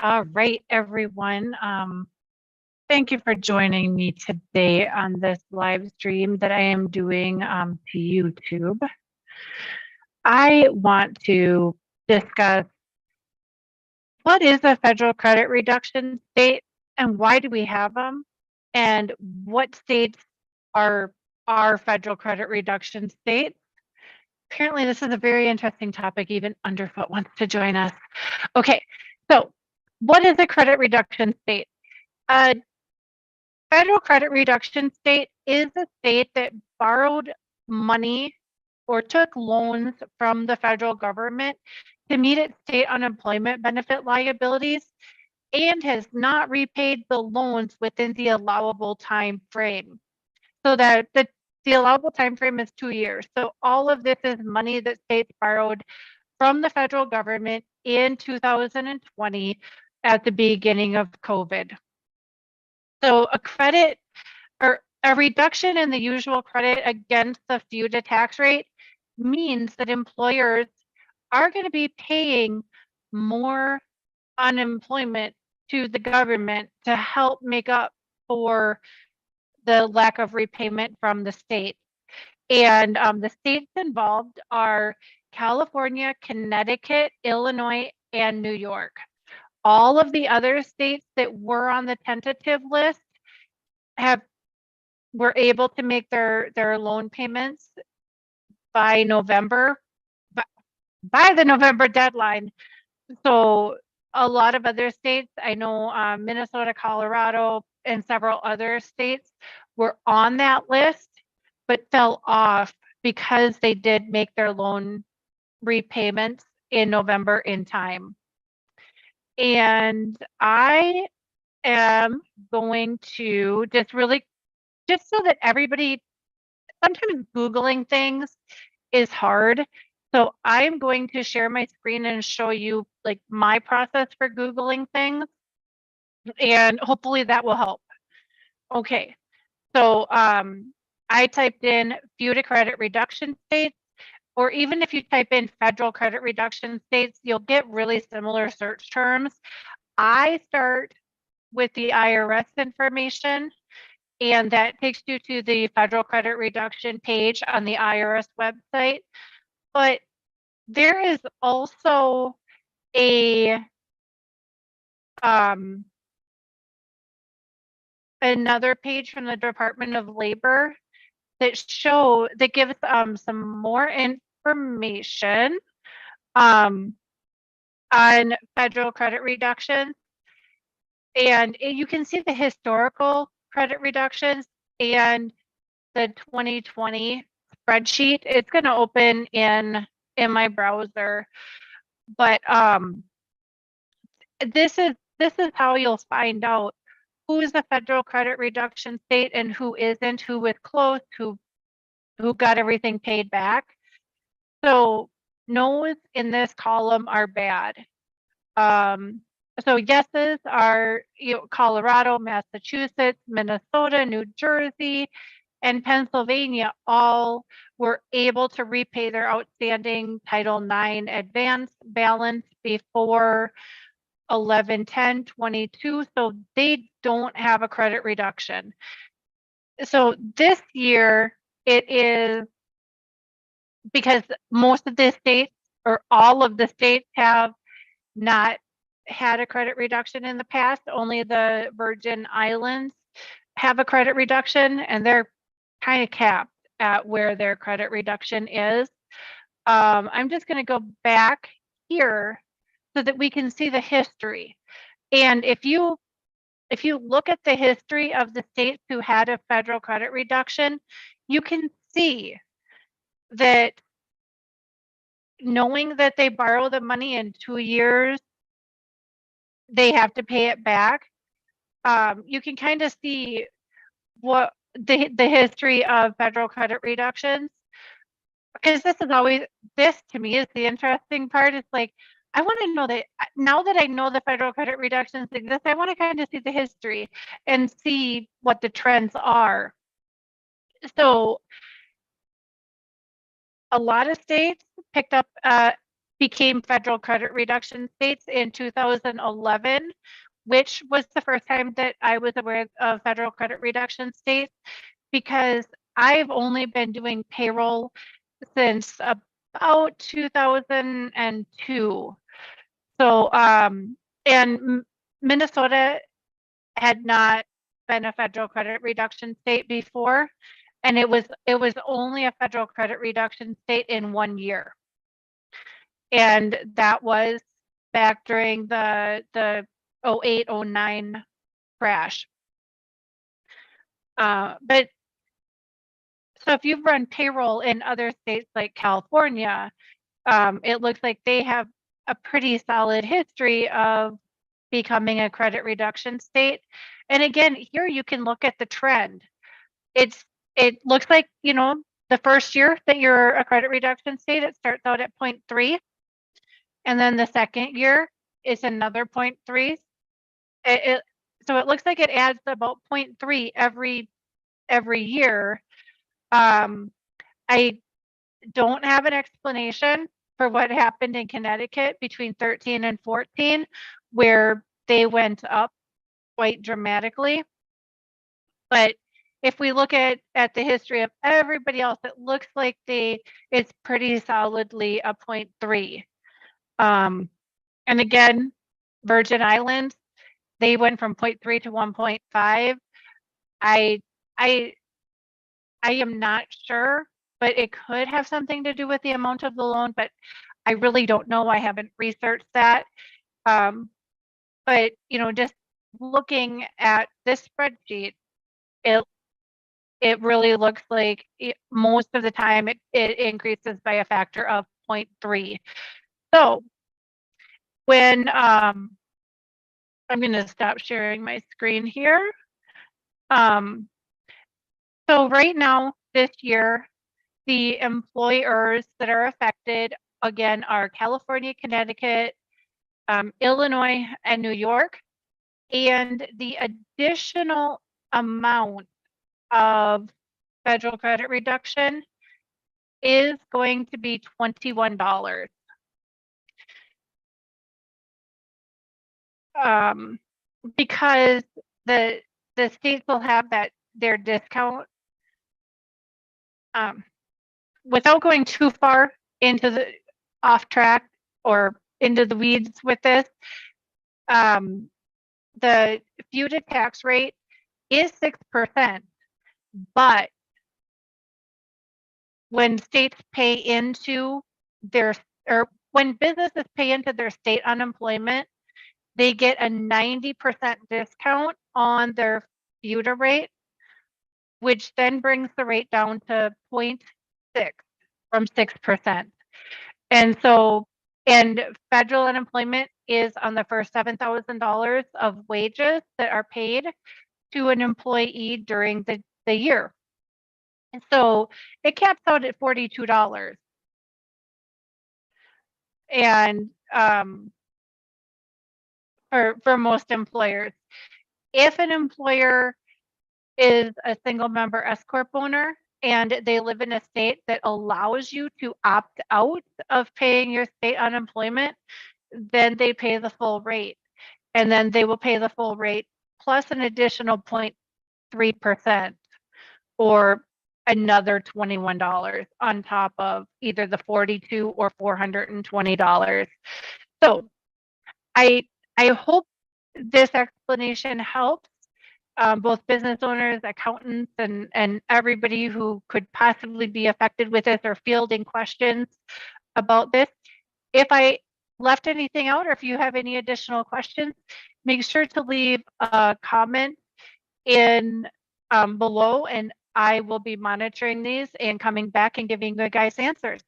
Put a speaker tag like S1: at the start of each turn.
S1: All right, everyone. Thank you for joining me today on this live stream that I am doing to YouTube. I want to discuss what is a federal credit reduction state and why do we have them, and what states are federal credit reduction states. Apparently, this is a very interesting topic. Even Underfoot wants to join us. Okay, so what is a credit reduction state? A federal credit reduction state is a state that borrowed money or took loans from the federal government to meet its state unemployment benefit liabilities and has not repaid the loans within the allowable time frame. So that the allowable time frame is 2 years. So all of this is money that states borrowed from the federal government in 2020 at the beginning of COVID. So a credit or a reduction in the usual credit against the FUTA tax rate means that employers are going to be paying more unemployment to the government to help make up for the lack of repayment from the state. And the states involved are California, Connecticut, Illinois, and New York. All of the other states that were on the tentative list were able to make their loan payments by November, by the November deadline. So a lot of other states, I know Minnesota, Colorado, and several other states were on that list, but fell off because they did make their loan repayments in November in time. And I am going to just so that everybody, sometimes Googling things is hard. So I'm going to share my screen and show you like my process for Googling things, and hopefully that will help. Okay, so I typed in FUTA credit reduction states, or even if you type in federal credit reduction states, you'll get really similar search terms. I start with the IRS information, and that takes you to the federal credit reduction page on the IRS website. But there is also a another page from the Department of Labor that gives some more information on federal credit reductions, and you can see the historical credit reductions and the 2020 spreadsheet. It's going to open in my browser, but this is how you'll find out who is a federal credit reduction state and who isn't, who was close, who got everything paid back. So no's in this column are bad. So yeses are Colorado, Massachusetts, Minnesota, New Jersey, and Pennsylvania all were able to repay their outstanding Title IX advance balance before 11/10/22, so they don't have a credit reduction. So this year it is because most of the states or all of the states have not had a credit reduction in the past. Only the Virgin Islands have a credit reduction, and they're kind of capped at where their credit reduction is. I'm just going to go back here so that we can see the history. And if you look at the history of the states who had a federal credit reduction, you can see that knowing that they borrow the money in 2 years, they have to pay it back. You can kind of see what the history of federal credit reductions, because this to me is the interesting part. It's like, I want to know that now that I know the federal credit reductions exist, I want to kind of see the history and see what the trends are. So a lot of states picked up became federal credit reduction states in 2011, which was the first time that I was aware of federal credit reduction states, because I've only been doing payroll since about 2002. So, and Minnesota had not been a federal credit reduction state before, and it was only a federal credit reduction state in 1 year. And that was back during the 08, 09 crash. But so if you've run payroll in other states like California, it looks like they have a pretty solid history of becoming a credit reduction state. And again, here you can look at the trend. It looks like, you know, the first year that you're a credit reduction state, it starts out at 0.3. And then the second year is another 0.3. So it looks like it adds about 0.3 every year. I don't have an explanation for what happened in Connecticut between 13 and 14, where they went up quite dramatically. But if we look at the history of everybody else, it looks like it's pretty solidly a 0.3. And again, Virgin Islands, they went from 0.3 to 1.5. I am not sure, but it could have something to do with the amount of the loan, but I really don't know. I haven't researched that. But you know, just looking at this spreadsheet, it really looks like most of the time it increases by a factor of 0.3. So when I'm going to stop sharing my screen here. So right now, this year, the employers that are affected, again, are California, Connecticut, Illinois, and New York. And the additional amount of federal credit reduction is going to be $21. Because the states will have their discount. Without going too far into the off track or into the weeds with this, the FUTA tax rate is 6%, but when states pay into when businesses pay into their state unemployment, they get a 90% discount on their FUTA rate, which then brings the rate down to 0.6 from 6%. And so, and federal unemployment is on the first $7,000 of wages that are paid to an employee during the year. And so it caps out at $42. And for most employers, if an employer is a single member S Corp owner and they live in a state that allows you to opt out of paying your state unemployment, then they pay the full rate. And then they will pay the full rate plus an additional 0.3% or another $21 on top of either the $42 or $420. So I hope this explanation helps both business owners, accountants, and everybody who could possibly be affected with this or fielding questions about this. If I left anything out or if you have any additional questions, make sure to leave a comment in below, and I will be monitoring these and coming back and giving you guys answers.